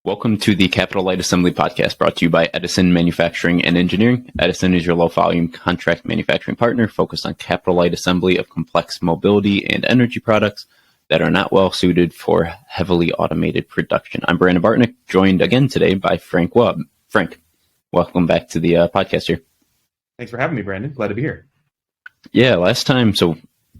Welcome to the Capital Light Assembly Podcast, brought to you by Edison Manufacturing and Engineering. Edison is your low-volume contract manufacturing partner focused on capital light assembly of complex mobility and energy products that are not well suited for heavily automated production. I'm Brandon Bartnick, joined again today by Frank Webb. Frank, welcome back to the podcast here. Thanks for having me, Brandon. Glad to be here. Yeah, last time,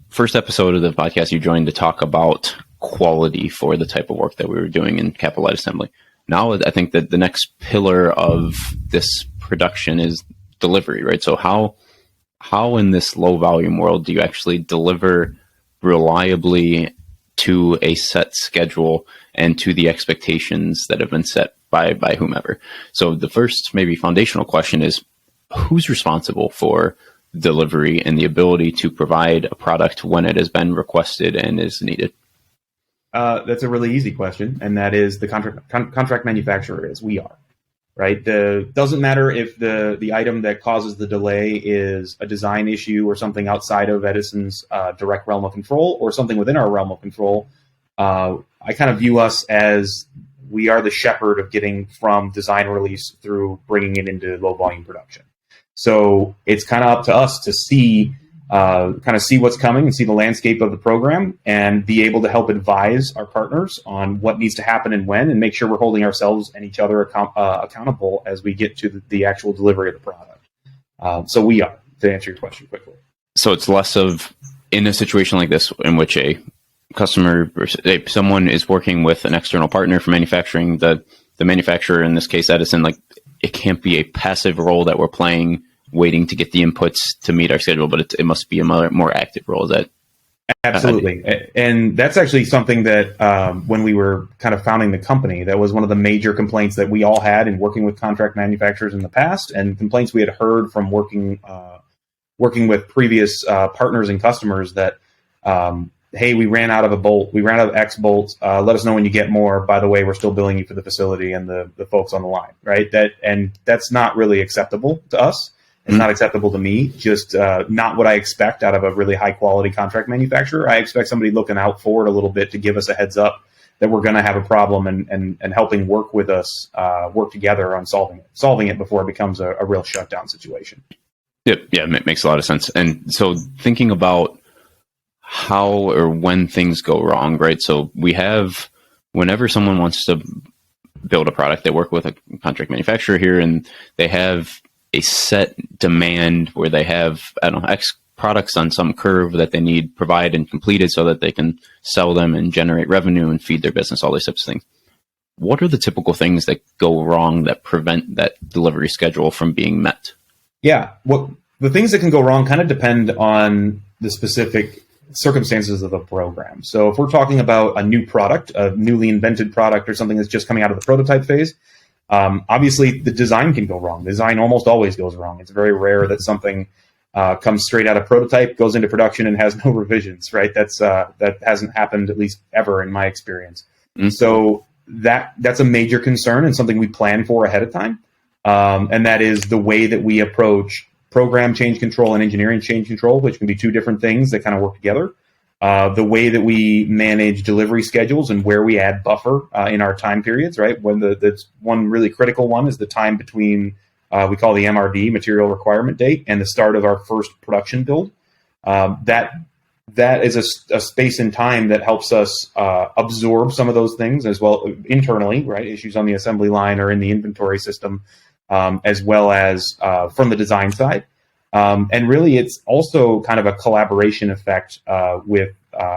first episode of the podcast, you joined to talk about quality for the type of work that we were doing in capital light assembly. Now, I think that the next pillar of this production is delivery, right? So how in this low volume world do you actually deliver reliably to a set schedule and to the expectations that have been set by whomever? So the first maybe foundational question is, who's responsible for delivery and the ability to provide a product when it has been requested and is needed? That's a really easy question, and that is the contract manufacturer is. We are, right? Doesn't matter if the item that causes the delay is a design issue or something outside of Edison's direct realm of control or something within our realm of control. I kind of view us as we are the shepherd of getting from design release through bringing it into low volume production. So it's kind of up to us to see what's coming and see the landscape of the program and be able to help advise our partners on what needs to happen and when, and make sure we're holding ourselves and each other accountable as we get to the actual delivery of the product. So we are, to answer your question quickly. So it's less of, in a situation like this, in which a customer or someone is working with an external partner for manufacturing, the manufacturer, in this case Edison, like, it can't be a passive role that we're playing waiting to get the inputs to meet our schedule, but it must be a more active role. Is that? Absolutely. And that's actually something that when we were kind of founding the company, that was one of the major complaints that we all had in working with contract manufacturers in the past, and complaints we had heard from working with previous partners and customers that, hey, we ran out of a bolt. We ran out of X bolts. Let us know when you get more. By the way, we're still billing you for the facility and the folks on the line, right? That's not really acceptable to us. It's not acceptable to me, just not what I expect out of a really high quality contract manufacturer. I expect somebody looking out forward a little bit to give us a heads up that we're going to have a problem and helping work with us, work together on solving it before it becomes a real shutdown situation. Yep. Yeah, it makes a lot of sense. And so thinking about how or when things go wrong, right? So we have, whenever someone wants to build a product, they work with a contract manufacturer here, and they have a set demand where they have, X products on some curve that they need provided and completed so that they can sell them and generate revenue and feed their business, all these types of things. What are the typical things that go wrong that prevent that delivery schedule from being met? Yeah, the things that can go wrong kind of depend on the specific circumstances of the program. So if we're talking about a new product, a newly invented product, or something that's just coming out of the prototype phase, obviously, the design can go wrong. Design almost always goes wrong. It's very rare that something comes straight out of prototype, goes into production, and has no revisions. Right? That hasn't happened, at least ever, in my experience. Mm-hmm. So that's a major concern and something we plan for ahead of time. And that is the way that we approach program change control and engineering change control, which can be two different things that kind of work together. The way that we manage delivery schedules and where we add buffer in our time periods, right? When that's one really critical one is the time between we call the MRD, material requirement date, and the start of our first production build. That is a space and time that helps us absorb some of those things as well internally, right? Issues on the assembly line or in the inventory system, as well as from the design side. And really, it's also kind of a collaboration effect with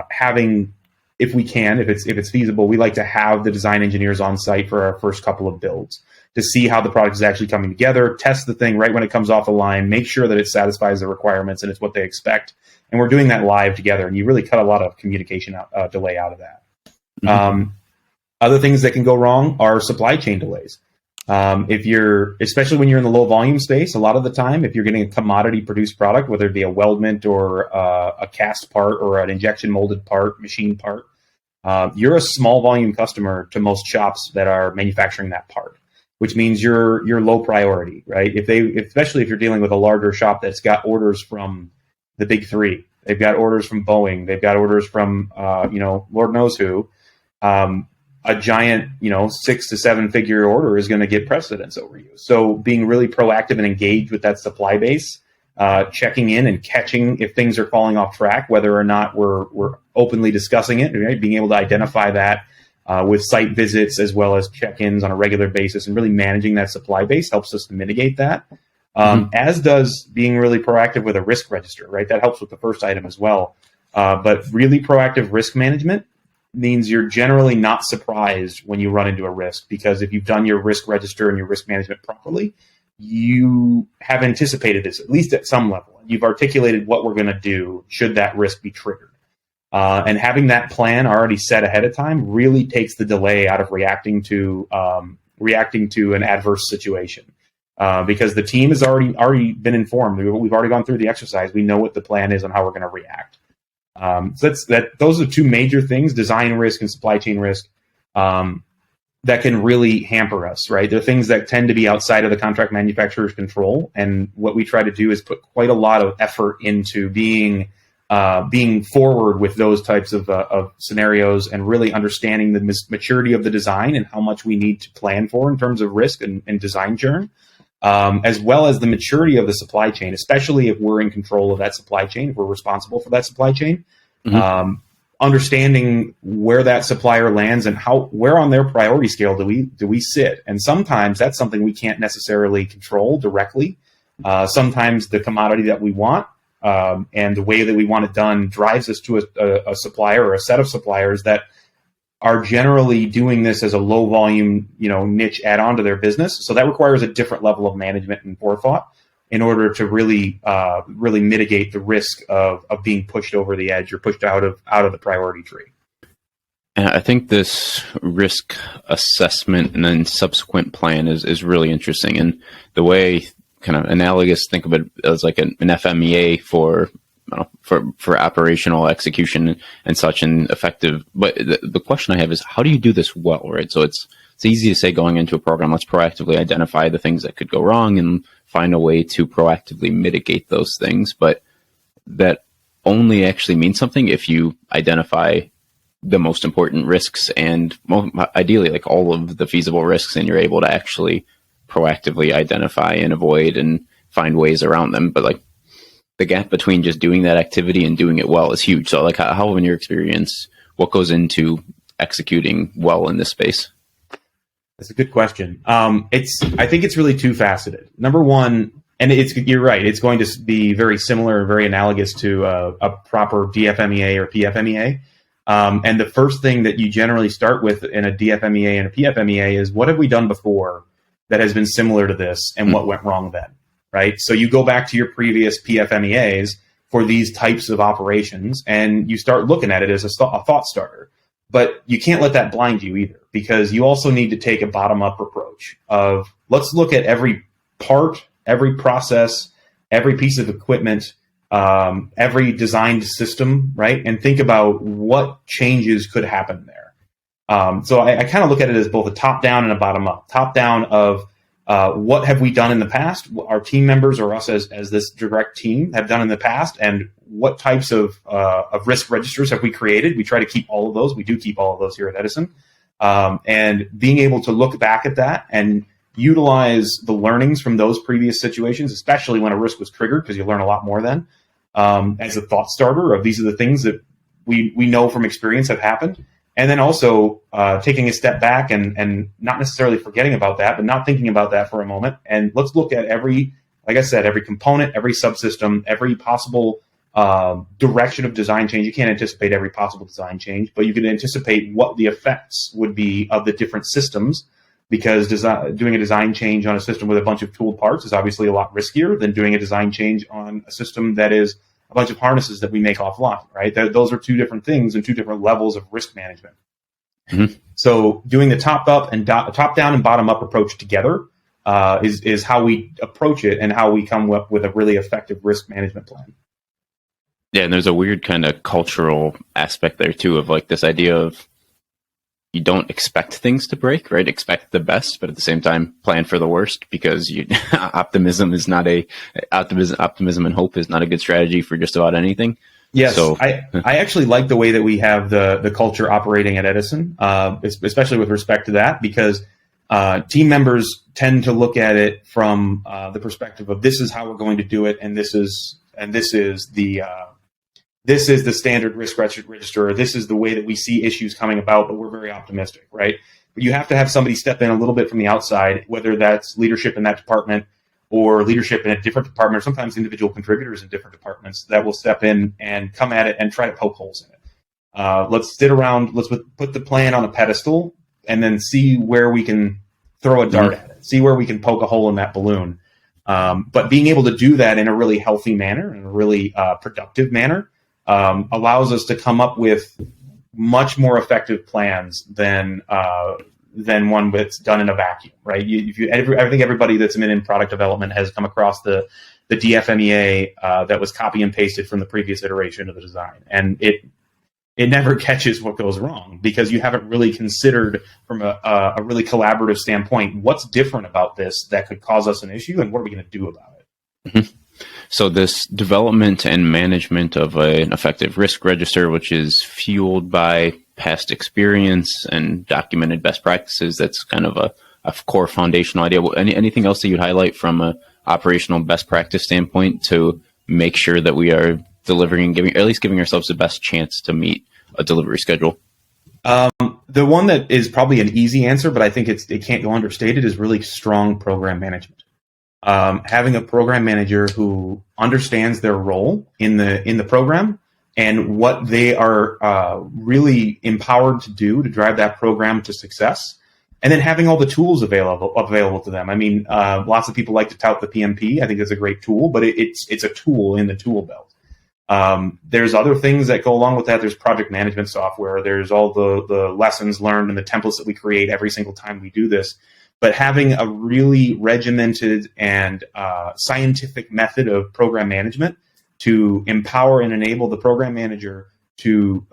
having, if it's feasible, we like to have the design engineers on site for our first couple of builds to see how the product is actually coming together, test the thing right when it comes off the line, make sure that it satisfies the requirements and it's what they expect. And we're doing that live together, and you really cut a lot of communication delay out of that. Mm-hmm. Other things that can go wrong are supply chain delays. Especially when you're in the low volume space, a lot of the time, if you're getting a commodity produced product, whether it be a weldment or a cast part or an injection molded part, machine part, you're a small volume customer to most shops that are manufacturing that part, which means you're low priority, right? Especially if you're dealing with a larger shop that's got orders from the big three, they've got orders from Boeing, they've got orders from, Lord knows who. a giant, 6 to 7 figure order is going to get precedence over you. So being really proactive and engaged with that supply base, checking in and catching if things are falling off track, whether or not we're openly discussing it, right? Being able to identify that with site visits as well as check-ins on a regular basis, and really managing that supply base helps us to mitigate that. As does being really proactive with a risk register, right? That helps with the first item as well. But really proactive risk management means you're generally not surprised when you run into a risk, because if you've done your risk register and your risk management properly, you have anticipated this, at least at some level. You've articulated what we're going to do should that risk be triggered. And having that plan already set ahead of time really takes the delay out of reacting to an adverse situation. Because the team has already been informed. We've already gone through the exercise. We know what the plan is on how we're going to react. So those are two major things: design risk and supply chain risk, that can really hamper us. Right, they're things that tend to be outside of the contract manufacturer's control. And what we try to do is put quite a lot of effort into being forward with those types of scenarios, and really understanding the maturity of the design and how much we need to plan for in terms of risk and design churn. As well as the maturity of the supply chain, especially if we're in control of that supply chain, if we're responsible for that supply chain. Understanding where that supplier lands and where on their priority scale do we sit. And sometimes that's something we can't necessarily control directly. Sometimes the commodity that we want and the way that we want it done drives us to a supplier or a set of suppliers that are generally doing this as a low volume, niche add-on to their business. So that requires a different level of management and forethought in order to really mitigate the risk of being pushed over the edge or pushed out of the priority tree. And I think this risk assessment and then subsequent plan is really interesting. And the way kind of analogous, think of it as like an FMEA for operational execution and such, and effective. But the question I have is, how do you do this well, right? So it's easy to say going into a program, let's proactively identify the things that could go wrong and find a way to proactively mitigate those things. But that only actually means something if you identify the most important risks and ideally like all of the feasible risks, and you're able to actually proactively identify and avoid and find ways around them. But like, the gap between just doing that activity and doing it well is huge. So like how in your experience, what goes into executing well in this space? That's a good question. I think it's really two-faceted. Number one, and you're right, it's going to be very similar and very analogous to a proper DFMEA or PFMEA. And the first thing that you generally start with in a DFMEA and a PFMEA is, what have we done before that has been similar to this, and what went wrong then? Right? So you go back to your previous PFMEAs for these types of operations, and you start looking at it as a thought starter. But you can't let that blind you either, because you also need to take a bottom-up approach of, let's look at every part, every process, every piece of equipment, every designed system, right? And think about what changes could happen there. So I kind of look at it as both a top-down and a bottom-up. Top-down of, what have we done in the past? Our team members or us as this direct team have done in the past, and what types of risk registers have we created? We try to keep all of those. We do keep all of those here at Edison. And being able to look back at that and utilize the learnings from those previous situations, especially when a risk was triggered, because you learn a lot more then, as a thought starter of, these are the things that we know from experience have happened. And then also taking a step back and not necessarily forgetting about that, but not thinking about that for a moment. And let's look at every component, every subsystem, every possible direction of design change. You can't anticipate every possible design change, but you can anticipate what the effects would be of the different systems, because doing a design change on a system with a bunch of tooled parts is obviously a lot riskier than doing a design change on a system that is a bunch of harnesses that we make offline, right? Those are two different things and two different levels of risk management. Mm-hmm. So doing the top-down and bottom-up approach together is how we approach it, and how we come up with a really effective risk management plan. Yeah, and there's a weird kind of cultural aspect there too, of like this idea of, you don't expect things to break, right? Expect the best, but at the same time, plan for the worst, because optimism and hope is not a good strategy for just about anything. Yes, So I actually like the way that we have the culture operating at Edison, especially with respect to that, because team members tend to look at it from the perspective of this is how we're going to do it, and this is the standard risk register, or this is the way that we see issues coming about, but we're very optimistic, right? But you have to have somebody step in a little bit from the outside, whether that's leadership in that department or leadership in a different department, or sometimes individual contributors in different departments that will step in and come at it and try to poke holes in it. Let's sit around, let's put the plan on a pedestal and then see where we can throw a dart at it, see where we can poke a hole in that balloon. But being able to do that in a really healthy manner, in a really productive manner, allows us to come up with much more effective plans than one that's done in a vacuum, right? I think everybody that's been in product development has come across the DFMEA that was copy and pasted from the previous iteration of the design, and it never catches what goes wrong because you haven't really considered from a really collaborative standpoint what's different about this that could cause us an issue, and what are we going to do about it. Mm-hmm. So this development and management of an effective risk register, which is fueled by past experience and documented best practices, that's kind of a core foundational idea. Anything else that you'd highlight from a operational best practice standpoint to make sure that we are delivering and at least giving ourselves the best chance to meet a delivery schedule? The one that is probably an easy answer, but I think it can't go understated, is really strong program management. Having a program manager who understands their role in the program and what they are really empowered to do to drive that program to success, and then having all the tools available to them. I mean, lots of people like to tout the PMP. I think it's a great tool, but it's a tool in the tool belt. There's other things that go along with that. There's project management software. There's all the lessons learned and the templates that we create every single time we do this. But having a really regimented and scientific method of program management to empower and enable the program manager to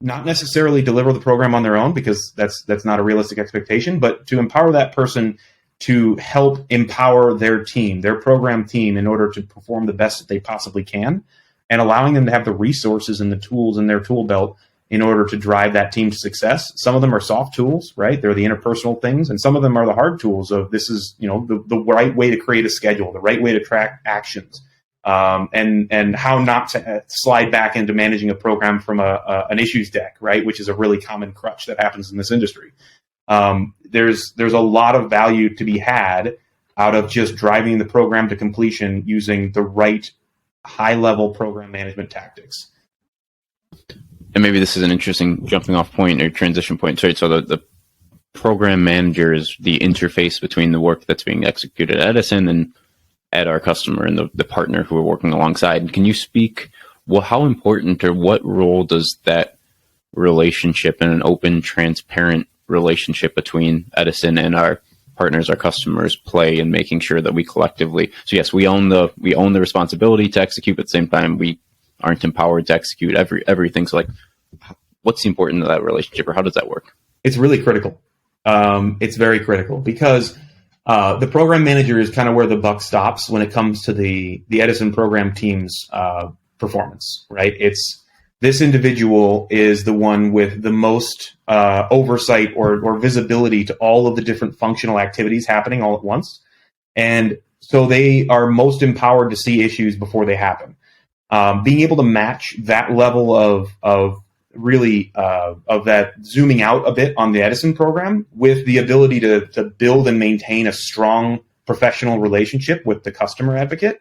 not necessarily deliver the program on their own, because that's not a realistic expectation, but to empower that person to help empower their team, their program team, in order to perform the best that they possibly can, and allowing them to have the resources and the tools in their tool belt in order to drive that team to success. Some of them are soft tools, right? They're the interpersonal things. And some of them are the hard tools of this is, the right way to create a schedule, the right way to track actions, and how not to slide back into managing a program from an issues deck, right? Which is a really common crutch that happens in this industry. There's a lot of value to be had out of just driving the program to completion using the right high-level program management tactics. And maybe this is an interesting jumping off point or transition point. Right? So the program manager is the interface between the work that's being executed at Edison and at our customer and the partner who we're working alongside. Can you speak, how important or what role does that relationship and an open, transparent relationship between Edison and our partners, our customers, play in making sure that we collectively, so yes, we own the responsibility to execute, but at the same time we aren't empowered to execute everything. So what's the importance of that relationship, or how does that work? It's really critical. It's very critical because the program manager is kind of where the buck stops when it comes to the Edison program team's performance, right? This individual is the one with the most oversight or visibility to all of the different functional activities happening all at once. And so they are most empowered to see issues before they happen. Being able to match that level of that zooming out a bit on the Edison program with the ability to build and maintain a strong professional relationship with the customer advocate,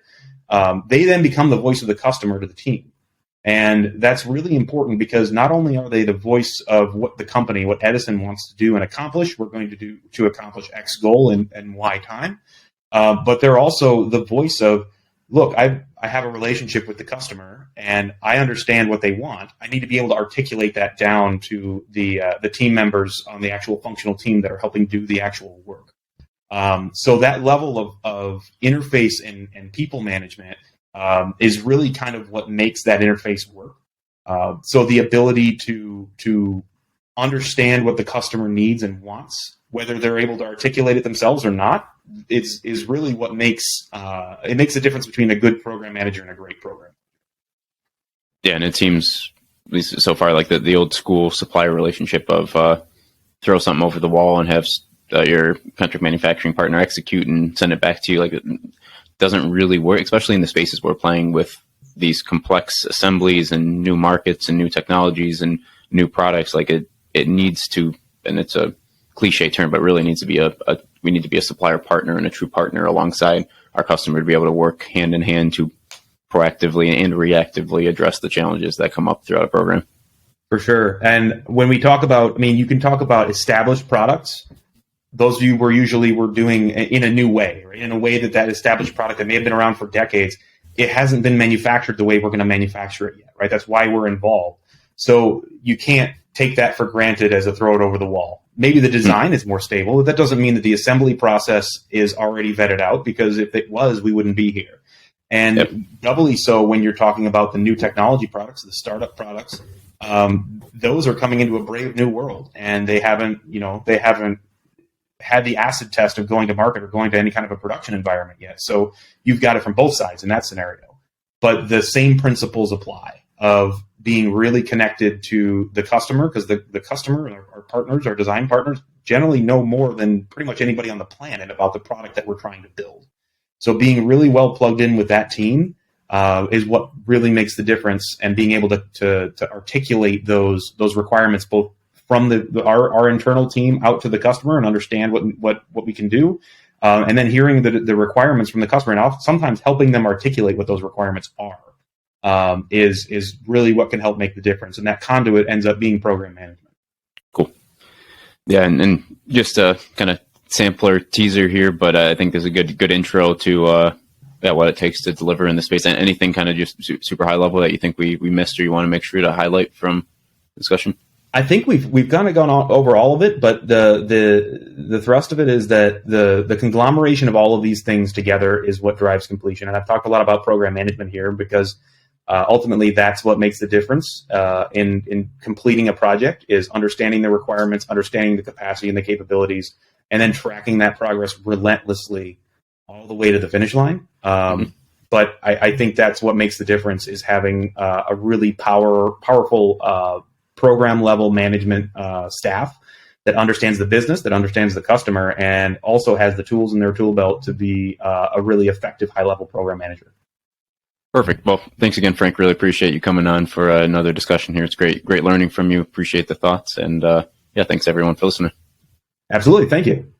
they then become the voice of the customer to the team. And that's really important because not only are they the voice of what the company, what Edison wants to do and accomplish, we're going to do to accomplish X goal in Y time, but they're also the voice of, look, I have a relationship with the customer and I understand what they want. I need to be able to articulate that down to the team members on the actual functional team that are helping do the actual work. So that level of interface and people management is really kind of what makes that interface work. So the ability to understand what the customer needs and wants, whether they're able to articulate it themselves or not, is really what makes a difference between a good program manager and a great program. Yeah, and it seems, at least so far, like the old school supplier relationship of throw something over the wall and have your contract manufacturing partner execute and send it back to you. Like, it doesn't really work, especially in the spaces we're playing with these complex assemblies and new markets and new technologies and new products. Like, it needs to, and it's a cliche term, but really needs to be we need to be a supplier partner and a true partner alongside our customer to be able to work hand in hand to proactively and reactively address the challenges that come up throughout a program. For sure. And when we talk about, I mean, you can talk about established products. Those of you we're doing in a new way, right? In a way that established product that may have been around for decades, it hasn't been manufactured the way we're going to manufacture it yet, right? That's why we're involved. So you can't take that for granted as a throw it over the wall. Maybe the design is more stable. That doesn't mean that the assembly process is already vetted out, because if it was, we wouldn't be here. And doubly so when you're talking about the new technology products, the startup products, those are coming into a brave new world, and they haven't had the acid test of going to market or going to any kind of a production environment yet. So you've got it from both sides in that scenario. But the same principles apply of being really connected to the customer, because the customer, our partners, our design partners, generally know more than pretty much anybody on the planet about the product that we're trying to build. So being really well plugged in with that team is what really makes the difference, and being able to articulate those requirements both from our internal team out to the customer and understand what we can do, and then hearing the requirements from the customer and sometimes helping them articulate what those requirements are is really what can help make the difference. And that conduit ends up being program management. Cool. Yeah, and just a kind of sampler teaser here, but I think there's a good intro to what it takes to deliver in the space. And anything kind of just super high level that you think we missed or you want to make sure to highlight from the discussion? I think we've kind of gone over all of it, but the thrust of it is that the conglomeration of all of these things together is what drives completion. And I've talked a lot about program management here because ultimately that's what makes the difference in completing a project, is understanding the requirements, understanding the capacity and the capabilities, and then tracking that progress relentlessly all the way to the finish line. But I think that's what makes the difference, is having a really powerful program level management staff that understands the business, that understands the customer, and also has the tools in their tool belt to be a really effective high level program manager. Perfect. Well, thanks again, Frank. Really appreciate you coming on for another discussion here. It's great learning from you. Appreciate the thoughts. And thanks everyone for listening. Absolutely. Thank you.